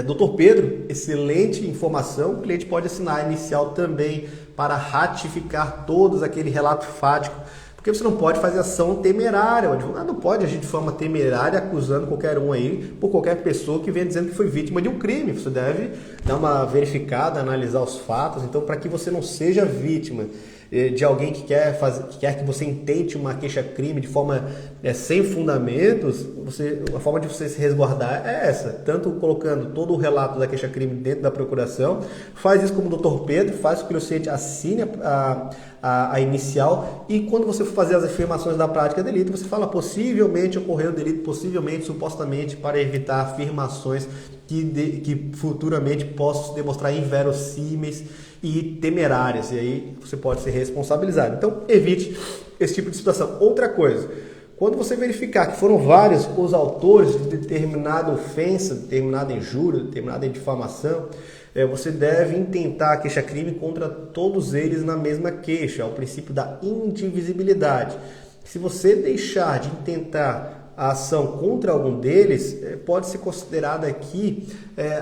Doutor Pedro, excelente informação. O cliente pode assinar a inicial também para ratificar todos aquele relato fático, porque você não pode fazer ação temerária. O advogado não pode agir de forma temerária acusando qualquer um aí, por qualquer pessoa que venha dizendo que foi vítima de um crime. Você deve dar uma verificada, analisar os fatos. Então, para que você não seja vítima de alguém que quer que você intente uma queixa-crime de forma sem fundamentos, a forma de você se resguardar é essa, tanto colocando todo o relato da queixa-crime dentro da procuração, faz isso como o Dr. Pedro, faz com que o cliente assine a inicial, e quando você for fazer as afirmações da prática de delito, você fala possivelmente ocorreu delito, possivelmente, supostamente, para evitar afirmações que futuramente possam se demonstrar inverossímeis e temerárias, e aí você pode ser responsabilizado. Então, evite esse tipo de situação. Outra coisa, quando você verificar que foram vários os autores de determinada ofensa, determinada injúria, determinada difamação, você deve intentar a queixa-crime contra todos eles na mesma queixa, ao princípio da indivisibilidade. Se você deixar de intentar a ação contra algum deles, pode ser considerada aqui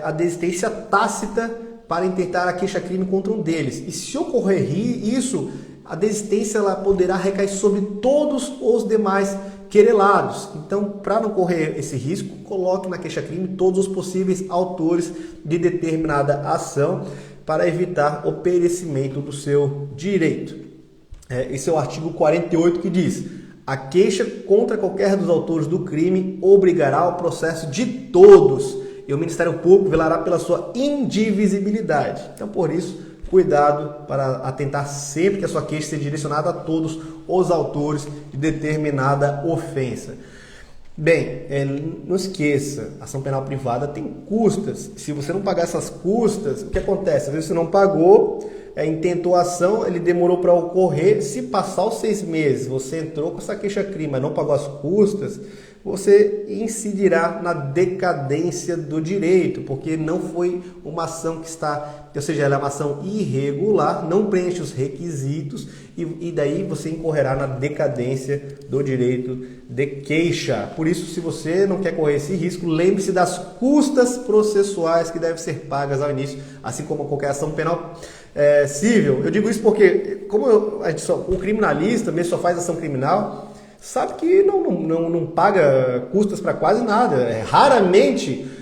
a desistência tácita para intentar a queixa-crime contra um deles. E se ocorrer isso, a desistência ela poderá recair sobre todos os demais querelados. Então, para não correr esse risco, coloque na queixa-crime todos os possíveis autores de determinada ação para evitar o perecimento do seu direito. Esse é o artigo 48 que diz: a queixa contra qualquer dos autores do crime obrigará ao processo de todos e o Ministério Público velará pela sua indivisibilidade. Então, por isso, cuidado para atentar sempre que a sua queixa seja direcionada a todos os autores de determinada ofensa. Bem, não esqueça, ação penal privada tem custas. Se você não pagar essas custas, o que acontece? Às vezes você não pagou, intentou a ação, ele demorou para ocorrer. Se passar os 6 meses, você entrou com essa queixa-crime, mas não pagou as custas, você incidirá na decadência do direito, porque não foi uma ação ou seja, ela é uma ação irregular, não preenche os requisitos e daí você incorrerá na decadência do direito de queixa. Por isso, se você não quer correr esse risco, lembre-se das custas processuais que devem ser pagas ao início, assim como qualquer ação penal civil. Eu digo isso porque, como o criminalista mesmo só faz ação criminal, sabe que não paga custas para quase nada. Raramente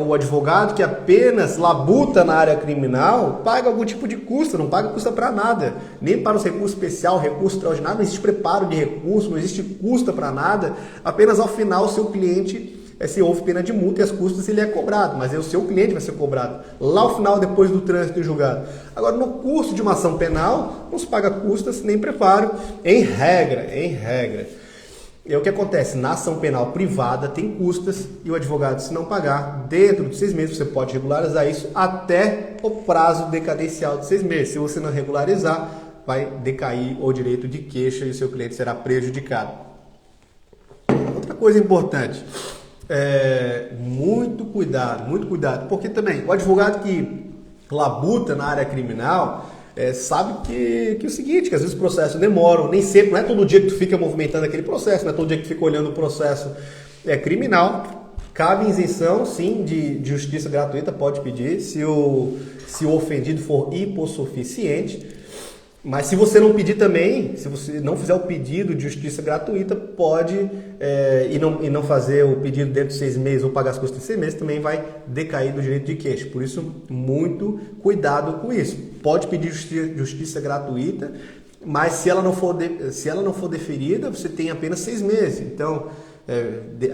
o advogado que apenas labuta na área criminal paga algum tipo de custo, não paga custa para nada. Nem para os recursos especial, recurso extraordinário, não existe preparo de recurso, não existe custa para nada. Apenas ao final o seu cliente, se houve pena de multa e as custas ele é cobrado, mas o seu cliente vai ser cobrado lá ao final, depois do trânsito em julgado. Agora, no curso de uma ação penal, não se paga custas nem preparo, em regra. E o que acontece? Na ação penal privada tem custas e o advogado, se não pagar, dentro de 6 meses, você pode regularizar isso até o prazo decadencial de 6 meses. Se você não regularizar, vai decair o direito de queixa e o seu cliente será prejudicado. Outra coisa importante, muito cuidado, porque também o advogado que labuta na área criminal sabe que é o seguinte, que às vezes os processos demoram, nem sempre, não é todo dia que tu fica movimentando aquele processo, não é todo dia que tu fica olhando o processo criminal. Cabe isenção, sim, de justiça gratuita, pode pedir, se o ofendido for hipossuficiente. Mas se você não pedir também, se você não fizer o pedido de justiça gratuita, pode e não fazer o pedido dentro de 6 meses ou pagar as custas de 6 meses, também vai decair do direito de queixa. Por isso, muito cuidado com isso. Pode pedir justiça gratuita, mas se ela não for deferida, você tem apenas 6 meses. Então,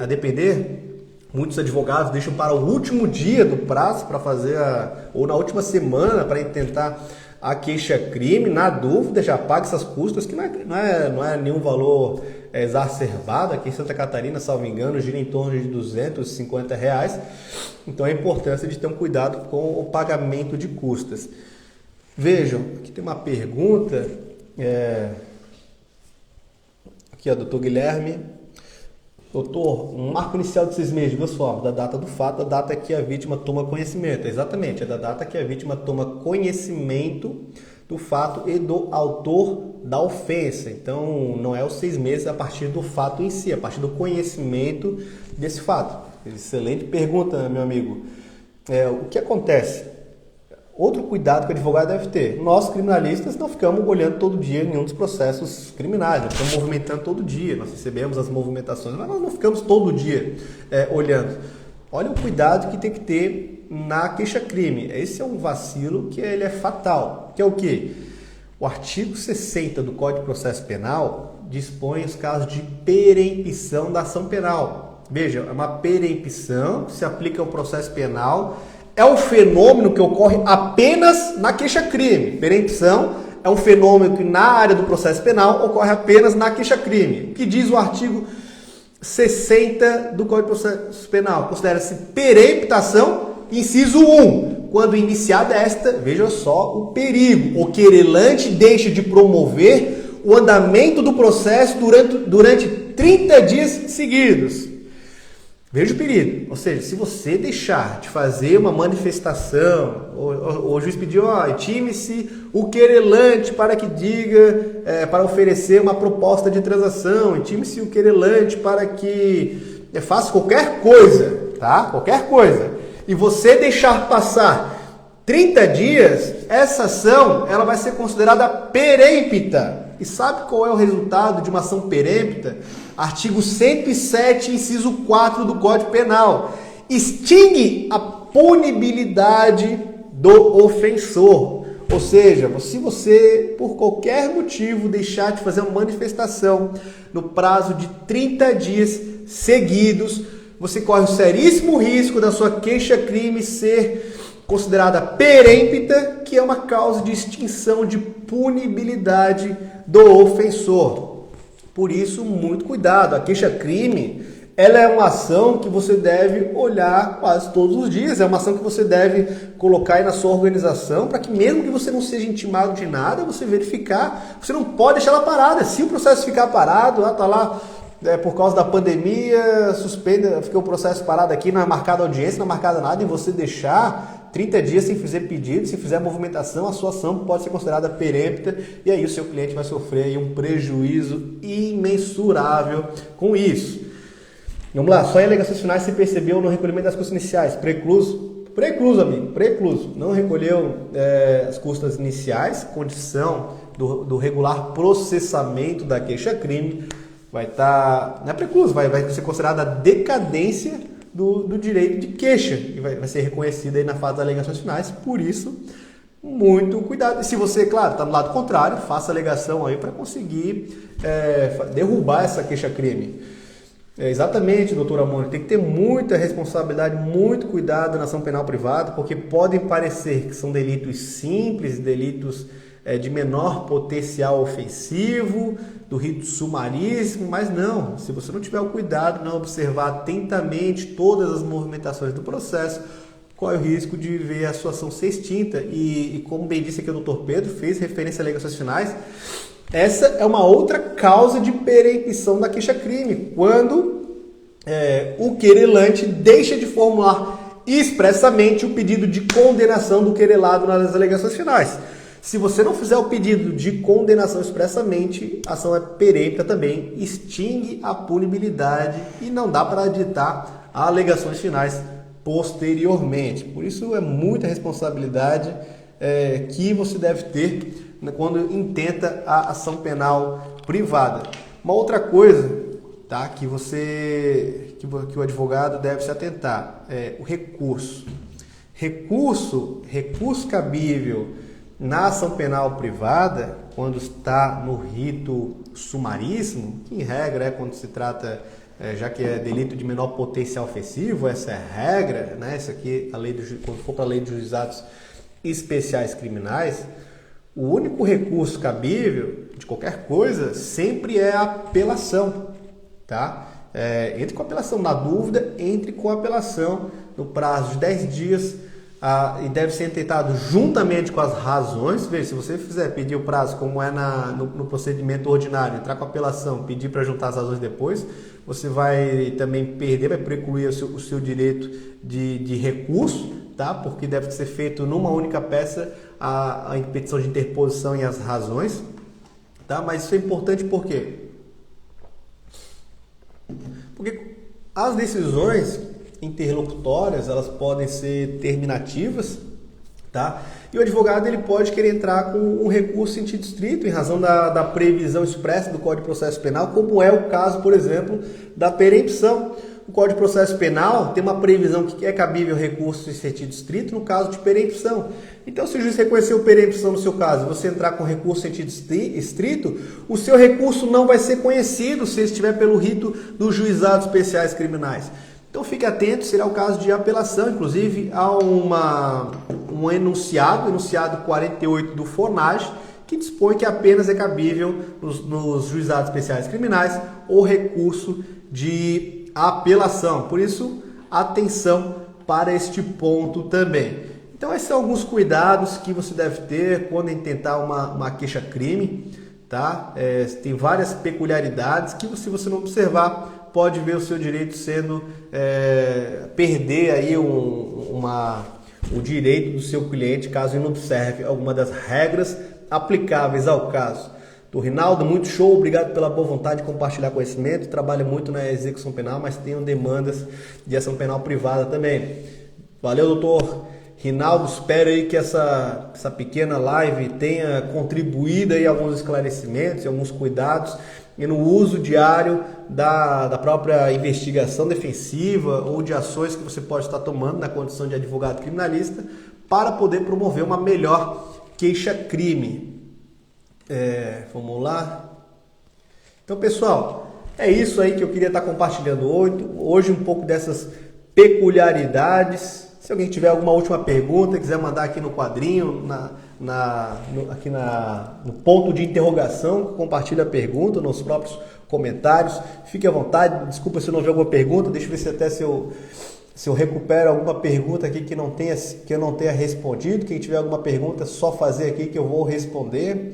a depender, muitos advogados deixam para o último dia do prazo para fazer, ou na última semana para tentar a queixa-crime. Na dúvida, já paga essas custas, que não é nenhum valor exacerbado. Aqui em Santa Catarina, salvo engano, gira em torno de R$250. Então, a importância de ter um cuidado com o pagamento de custas. Vejam, aqui tem uma pergunta. Aqui, doutor Guilherme. Doutor, um marco inicial de 6 meses, de 2 formas, da data do fato, da data que a vítima toma conhecimento. Exatamente, é da data que a vítima toma conhecimento do fato e do autor da ofensa. Então, não é os 6 meses a partir do fato em si, a partir do conhecimento desse fato. Excelente pergunta, meu amigo. O que acontece? Outro cuidado que o advogado deve ter. Nós, criminalistas, não ficamos olhando todo dia nenhum dos processos criminais, nós estamos movimentando todo dia, nós recebemos as movimentações, mas nós não ficamos todo dia olhando. Olha o cuidado que tem que ter na queixa-crime. Esse é um vacilo que ele é fatal. Que é o quê? O artigo 60 do Código de Processo Penal dispõe os casos de perempção da ação penal. Veja, é uma perempção que se aplica ao processo penal. É um fenômeno que ocorre apenas na queixa-crime. Perempção é um fenômeno que na área do processo penal ocorre apenas na queixa-crime. O que diz o artigo 60 do Código de Processo Penal? Considera-se peremptação, inciso 1. Quando iniciada esta, veja só o perigo. O querelante deixa de promover o andamento do processo durante 30 dias seguidos. Veja o perigo. Ou seja, se você deixar de fazer uma manifestação, o juiz pediu, intime-se o querelante para que diga, para oferecer uma proposta de transação, intime-se o querelante para que faça qualquer coisa, tá? Qualquer coisa. E você deixar passar 30 dias, essa ação ela vai ser considerada perempta. E sabe qual é o resultado de uma ação perempta? Artigo 107, inciso 4 do Código Penal. Extingue a punibilidade do ofensor. Ou seja, se você, por qualquer motivo, deixar de fazer uma manifestação no prazo de 30 dias seguidos, você corre o seríssimo risco da sua queixa-crime ser considerada perempta, que é uma causa de extinção de punibilidade do ofensor. Por isso, muito cuidado. A queixa-crime, ela é uma ação que você deve olhar quase todos os dias. É uma ação que você deve colocar aí na sua organização para que mesmo que você não seja intimado de nada, você verificar. Você não pode deixar ela parada. Se o processo ficar parado, está lá por causa da pandemia, fica o processo parado aqui, não é marcada audiência, não é marcada nada, e você deixar 30 dias sem fazer pedido, sem fizer movimentação, a sua ação pode ser considerada perempta e aí o seu cliente vai sofrer aí um prejuízo imensurável com isso. Vamos lá, só em alegações finais se percebeu no recolhimento das custas iniciais. Precluso, amigo, precluso. Não recolheu as custas iniciais, condição do regular processamento da queixa-crime, vai estar, não é precluso, vai ser considerada a decadência do direito de queixa e vai ser reconhecida aí na fase das alegações finais. Por isso, muito cuidado. E se você, claro, está do lado contrário, faça a alegação aí para conseguir derrubar essa queixa-crime. Exatamente, doutora Mônica, tem que ter muita responsabilidade, muito cuidado na ação penal privada, porque podem parecer que são delitos simples, delitos de menor potencial ofensivo, do rito sumaríssimo, mas não, se você não tiver o cuidado, não observar atentamente todas as movimentações do processo, corre o risco de ver a sua ação ser extinta. E como bem disse aqui o doutor Pedro, fez referência a alegações finais, essa é uma outra causa de perempção da queixa-crime, quando o querelante deixa de formular expressamente o pedido de condenação do querelado nas alegações finais. Se você não fizer o pedido de condenação expressamente, a ação é perempta também, extingue a punibilidade e não dá para aditar alegações finais posteriormente. Por isso é muita responsabilidade que você deve ter quando intenta a ação penal privada. Uma outra coisa, tá, que o advogado deve se atentar é o recurso. Recurso cabível na ação penal privada, quando está no rito sumaríssimo, que em regra é quando se trata, já que é delito de menor potencial ofensivo, essa é a regra, né? Isso aqui, quando for para a lei de juizados especiais criminais, o único recurso cabível de qualquer coisa sempre é a apelação, tá? Entre com a apelação, na dúvida, entre com a apelação no prazo de 10 dias, e deve ser tentado juntamente com as razões. Veja, se você pedir o prazo, como é no procedimento ordinário, entrar com a apelação, pedir para juntar as razões depois, você vai também perder, vai precluir o seu direito de recurso, tá? Porque deve ser feito numa única peça a petição de interposição e as razões, tá? Mas isso é importante por quê? Porque as decisões interlocutórias, elas podem ser terminativas, tá? E o advogado ele pode querer entrar com um recurso em sentido estrito, em razão da previsão expressa do Código de Processo Penal, como é o caso, por exemplo, da perempção. o Código de Processo Penal tem uma previsão que é cabível recurso em sentido estrito no caso de perempção. Então, se o juiz reconheceu perempção no seu caso, você entrar com recurso em sentido estrito, o seu recurso não vai ser conhecido se estiver pelo rito dos juizados especiais criminais. Então, fique atento, será o caso de apelação. Inclusive, há um enunciado 48 do FONAGE, que dispõe que apenas é cabível nos juizados especiais criminais o recurso de apelação. Por isso, atenção para este ponto também. Então, esses são alguns cuidados que você deve ter quando intentar uma queixa-crime, tá? Tem várias peculiaridades que, se você não observar, pode ver o seu direito sendo perder aí o direito do seu cliente caso ele não observe alguma das regras aplicáveis ao caso. Doutor Rinaldo, muito show, obrigado pela boa vontade de compartilhar conhecimento, trabalha muito na execução penal, mas tenho demandas de ação penal privada também. Valeu, doutor Rinaldo, espero aí que essa pequena live tenha contribuído aí alguns esclarecimentos e alguns cuidados e no uso diário da própria investigação defensiva ou de ações que você pode estar tomando na condição de advogado criminalista para poder promover uma melhor queixa-crime. Vamos lá. Então, pessoal, é isso aí que eu queria estar compartilhando hoje um pouco dessas peculiaridades. Se alguém tiver alguma última pergunta, quiser mandar aqui no quadrinho, no ponto de interrogação, compartilhe a pergunta nos próprios comentários. Fique à vontade. Desculpa se eu não vi alguma pergunta. Deixa eu ver se eu recupero alguma pergunta aqui que eu não tenha respondido. Quem tiver alguma pergunta, é só fazer aqui que eu vou responder.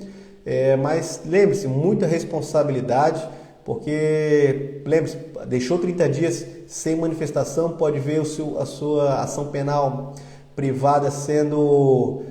Mas lembre-se, muita responsabilidade, porque, lembre-se, deixou 30 dias sem manifestação, pode ver a sua ação penal privada sendo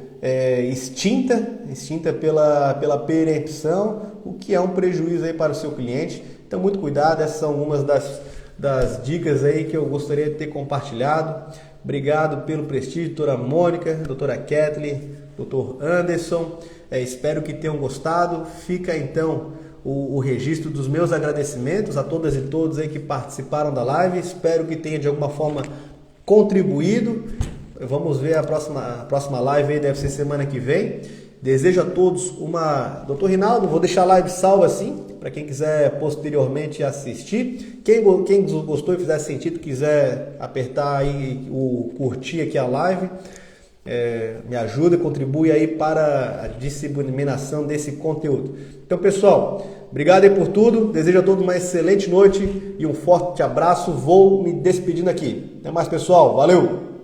extinta pela perempção, o que é um prejuízo aí para o seu cliente. Então, muito cuidado, essas são algumas das dicas aí que eu gostaria de ter compartilhado. Obrigado pelo prestígio, doutora Mônica, doutora Kathleen, doutor Anderson. Espero que tenham gostado. Fica então o registro dos meus agradecimentos a todas e todos aí que participaram da live. Espero que tenha de alguma forma contribuído. Vamos ver a próxima live aí, deve ser semana que vem. Desejo a todos Doutor Rinaldo, vou deixar a live salva assim, para quem quiser posteriormente assistir. Quem gostou e fizer sentido, quiser apertar aí o curtir aqui a live, me ajuda, contribui aí para a disseminação desse conteúdo. Então, pessoal, obrigado aí por tudo. Desejo a todos uma excelente noite e um forte abraço. Vou me despedindo aqui. Até mais, pessoal. Valeu!